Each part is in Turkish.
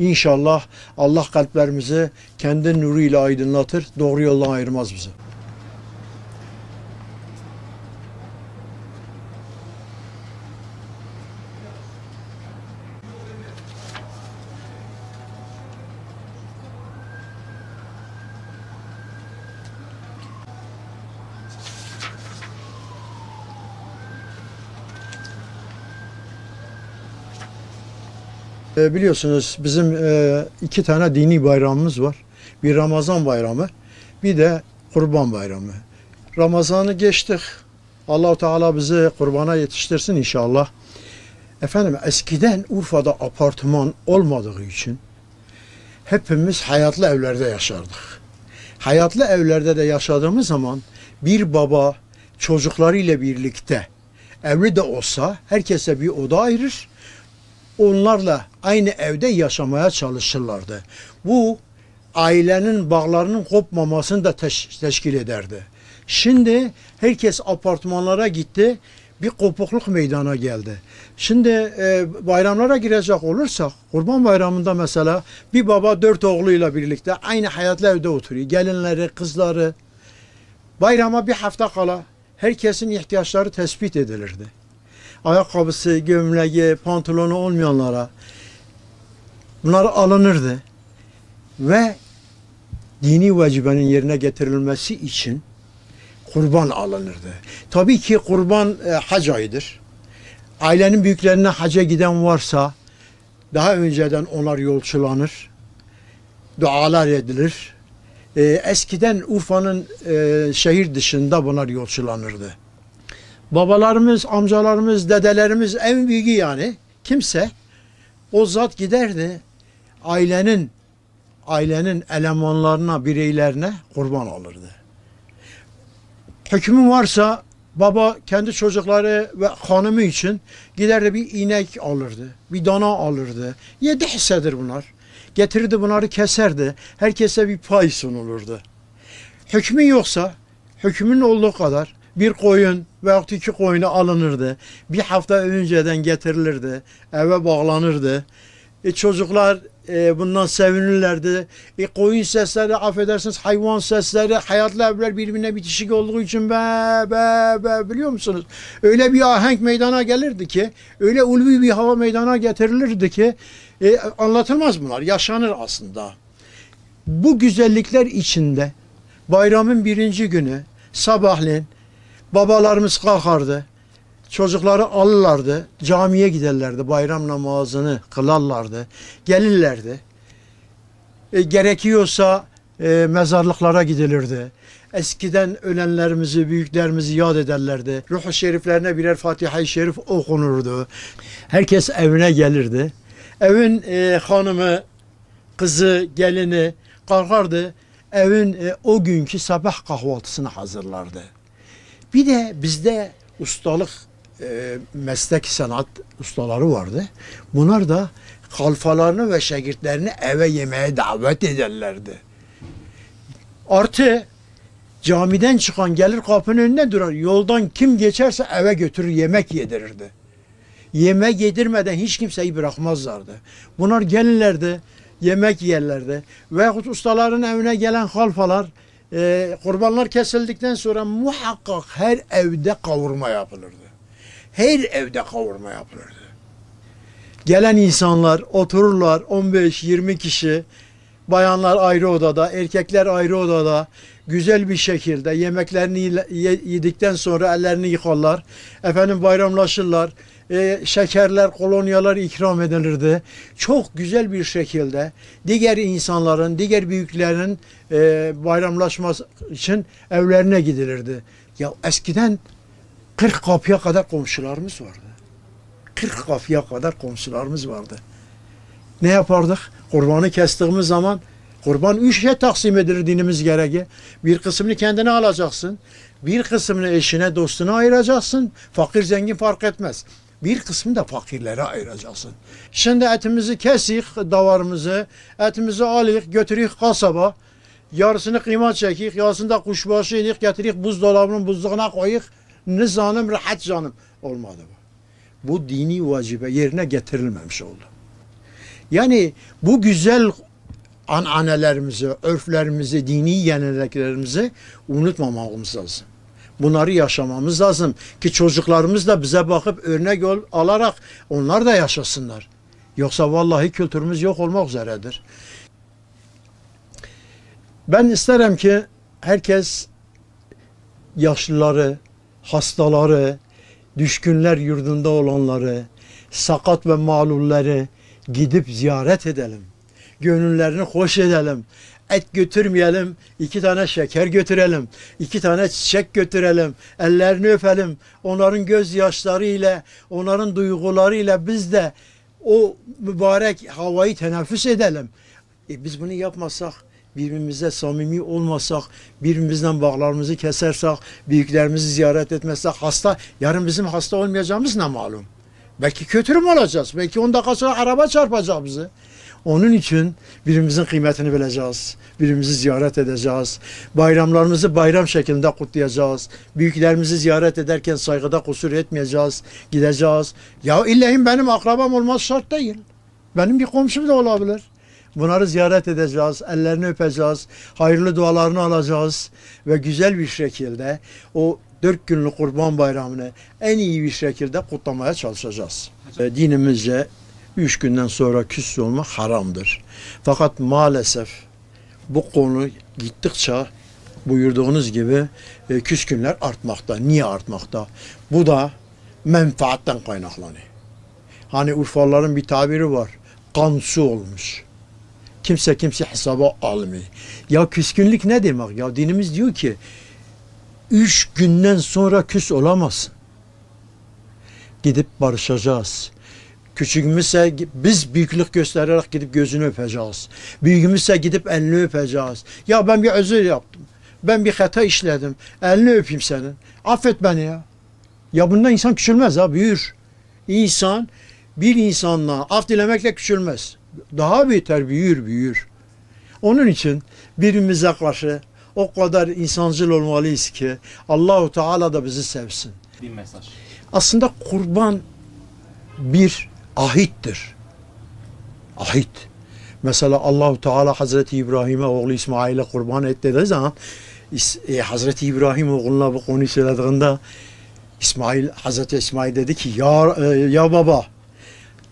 İnşallah Allah kalplerimizi kendi nuruyla aydınlatır, doğru yoldan ayırmaz bizi. Biliyorsunuz bizim iki tane dini bayramımız var. Bir Ramazan bayramı, bir de Kurban bayramı. Ramazan'ı geçtik. Allah-u Teala bizi kurbana yetiştirsin inşallah. Efendim eskiden Urfa'da apartman olmadığı için hepimiz hayatlı evlerde yaşardık. Hayatlı evlerde de yaşadığımız zaman bir baba çocuklarıyla birlikte evli de olsa herkese bir oda ayırır. Onlarla aynı evde yaşamaya çalışırlardı. Bu ailenin bağlarının kopmamasını da teşkil ederdi. Şimdi herkes apartmanlara gitti, bir kopukluk meydana geldi. Şimdi bayramlara girecek olursak, Kurban Bayramı'nda mesela bir baba 4 oğluyla birlikte aynı hayatlı evde oturuyor. Gelinleri, kızları. Bayrama bir hafta kala herkesin ihtiyaçları tespit edilirdi. Ayakkabısı, gömleği, pantolonu olmayanlara bunlar alınırdı ve dini vacibenin yerine getirilmesi için kurban alınırdı. Tabii ki kurban hac ayıdır. Ailenin büyüklerine hacca giden varsa daha önceden onlar yolculanır, dualar edilir. Eskiden Urfa'nın şehir dışında bunlar yolculanırdı. Babalarımız, amcalarımız, dedelerimiz en büyüğü yani kimse o zat giderdi ailenin elemanlarına, bireylerine kurban alırdı. Hükmü varsa baba kendi çocukları ve hanımı için giderdi bir inek alırdı, bir dana alırdı. 7 hissedir bunlar. Getirirdi bunları keserdi. Herkese bir pay sunulurdu. Hükmü yoksa hükmün olduğu kadar bir koyun veyahut 2 koyunu alınırdı. Bir hafta önceden getirilirdi. Eve bağlanırdı. Çocuklar bundan sevinirlerdi. Koyun sesleri, affedersiniz hayvan sesleri, hayatlı evler birbirine bitişik olduğu için be biliyor musunuz? Öyle bir ahenk meydana gelirdi ki, öyle ulvi bir hava meydana getirilirdi ki anlatılmaz bunlar, yaşanır aslında. Bu güzellikler içinde bayramın 1. günü sabahleyin babalarımız kalkardı, çocukları alırlardı, camiye giderlerdi, bayram namazını kılarlardı, gelirlerdi. Gerekiyorsa mezarlıklara gidilirdi. Eskiden ölenlerimizi, büyüklerimizi yad ederlerdi. Ruh-u şeriflerine birer Fatiha-i Şerif okunurdu. Herkes evine gelirdi. Evin hanımı, kızı, gelini kalkardı, evin o günkü sabah kahvaltısını hazırlardı. Bir de bizde ustalık, meslek sanat ustaları vardı. Bunlar da kalfalarını ve şagirdlerini eve yemeğe davet ederlerdi. Artı camiden çıkan gelir kapının önünde durar. Yoldan kim geçerse eve götürür yemek yedirirdi. Yemek yedirmeden hiç kimseyi bırakmazlardı. Bunlar gelirlerdi, yemek yerlerdi. Veyahut ustaların evine gelen kalfalar kurbanlar kesildikten sonra muhakkak her evde kavurma yapılırdı. Her evde kavurma yapılırdı. Gelen insanlar otururlar 15-20 kişi, bayanlar ayrı odada, erkekler ayrı odada güzel bir şekilde yemeklerini yedikten sonra ellerini yıkarlar. Efendim bayramlaşırlar. Şekerler, kolonyalar ikram edilirdi. Çok güzel bir şekilde diğer insanların, diğer büyüklerin bayramlaşması için evlerine gidilirdi. Ya eskiden 40 kapıya kadar komşularımız vardı. 40 kapıya kadar komşularımız vardı. Ne yapardık? Kurbanı kestiğimiz zaman kurban 3'e taksim edilir dinimiz gereği. Bir kısmını kendine alacaksın. Bir kısmını eşine, dostuna ayıracaksın. Fakir zengin fark etmez. Bir kısmını da fakirlere ayıracaksın. Şimdi etimizi kesik, davarımızı, etimizi alayık, götürük kasaba. Yarısını kıyma çekik, yarısını da kuşbaşı yedik, getirik buzdolabının buzluğuna koyuk. Nizanım, rahat canım. Olmadı bu. Bu dini vacibe yerine getirilmemiş oldu. Yani bu güzel ananelerimizi, örflerimizi, dini geleneklerimizi unutmamamız lazım. Bunları yaşamamız lazım ki çocuklarımız da bize bakıp örnek alarak onlar da yaşasınlar. Yoksa vallahi kültürümüz yok olmak üzeredir. Ben isterim ki herkes yaşlıları, hastaları, düşkünler yurdunda olanları, sakat ve mağlulleri gidip ziyaret edelim. Gönüllerini hoş edelim. Et götürmeyelim, 2 tane şeker götürelim, 2 tane çiçek götürelim, ellerini öpelim. Onların gözyaşları ile, onların duyguları ile biz de o mübarek havayı teneffüs edelim. Biz bunu yapmasak, birbirimize samimi olmasak, birbirimizden bağlarımızı kesersek, büyüklerimizi ziyaret etmezsek yarın bizim hasta olmayacağımız ne malum? Belki kötü mü olacağız? Belki 10 dakika sonra araba çarpacak bizi. Onun için birbirimizin kıymetini bileceğiz. Birbirimizi ziyaret edeceğiz. Bayramlarımızı bayram şeklinde kutlayacağız. Büyüklerimizi ziyaret ederken saygıda kusur etmeyeceğiz. Gideceğiz. Ya illa benim akrabam olmaz şart değil. Benim bir komşum da olabilir. Bunları ziyaret edeceğiz. Ellerini öpeceğiz. Hayırlı dualarını alacağız. Ve güzel bir şekilde o 4 günlük Kurban Bayramı'nı en iyi bir şekilde kutlamaya çalışacağız. Dinimizce 3 günden sonra küs olmak haramdır. Fakat maalesef bu konu gittikçe buyurduğunuz gibi küskünler artmakta. Niye artmakta? Bu da menfaatten kaynaklanıyor. Hani Urfalıların bir tabiri var. Kansu olmuş. Kimse hesaba almıyor. Ya küskünlük ne demek? Ya dinimiz diyor ki 3 günden sonra küs olamazsın. Gidip barışacağız. Küçüğümüzse biz büyüklük göstererek gidip gözünü öpeceğiz. Büyüğümüzse gidip elini öpeceğiz. Ya ben bir özür yaptım. Ben bir hata işledim. Elini öpeyim senin. Affet beni ya. Ya bundan insan küçülmez ha, büyür. İnsan bir insanla af dilemekle küçülmez. Daha beter büyür. Onun için birbirimize karşı o kadar insancıl olmalıyız ki Allahu Teala da bizi sevsin. Bir mesaj. Aslında kurban bir ahittir. Ahit. Mesela Allahu Teala Hazreti İbrahim'e oğlu İsmail'e kurban et dediği zaman Hazreti İbrahim oğluna bu konuyu söylediğinde Hazreti İsmail dedi ki ya baba,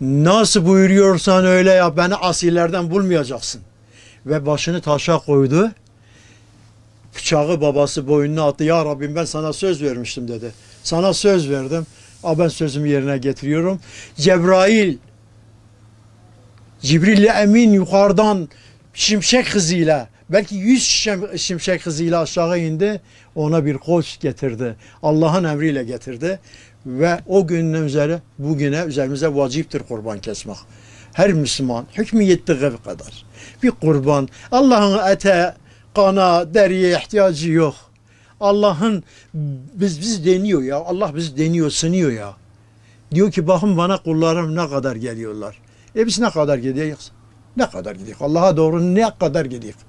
nasıl buyuruyorsan öyle yap, beni asillerden bulmayacaksın. Ve başını taşa koydu. Bıçağı babası boynuna attı. Ya Rabbim, ben sana söz vermiştim dedi. Sana söz verdim. Ben sözümü yerine getiriyorum. Cibril Emin yukarıdan şimşek hızıyla, belki 100 şimşek hızıyla aşağı indi. Ona bir koç getirdi. Allah'ın emriyle getirdi. Ve o günden üzere bugüne üzerimize vaciptir kurban kesmek. Her Müslüman hükmü yettiği kadar bir kurban. Allah'ın ete, kana, deriye ihtiyacı yok. Allah'ın biz deniyor ya. Allah bizi deniyor, sınıyor ya. Diyor ki bakın bana kullarım ne kadar geliyorlar. Biz ne kadar gidiyoruz? Ne kadar gidiyoruz? Allah'a doğru ne kadar gidiyoruz?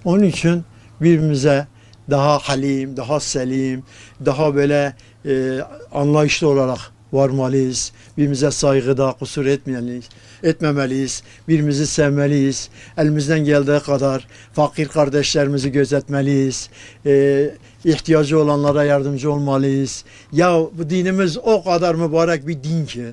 Onun için birbirimize daha halim, daha selim, daha böyle anlayışlı olarak varmalıyız. Birbirimize saygıda kusur etmemeliyiz. Birbirimizi sevmeliyiz. Elimizden geldiği kadar fakir kardeşlerimizi gözetmeliyiz. İhtiyacı olanlara yardımcı olmalıyız. Ya bu dinimiz o kadar mübarek bir din ki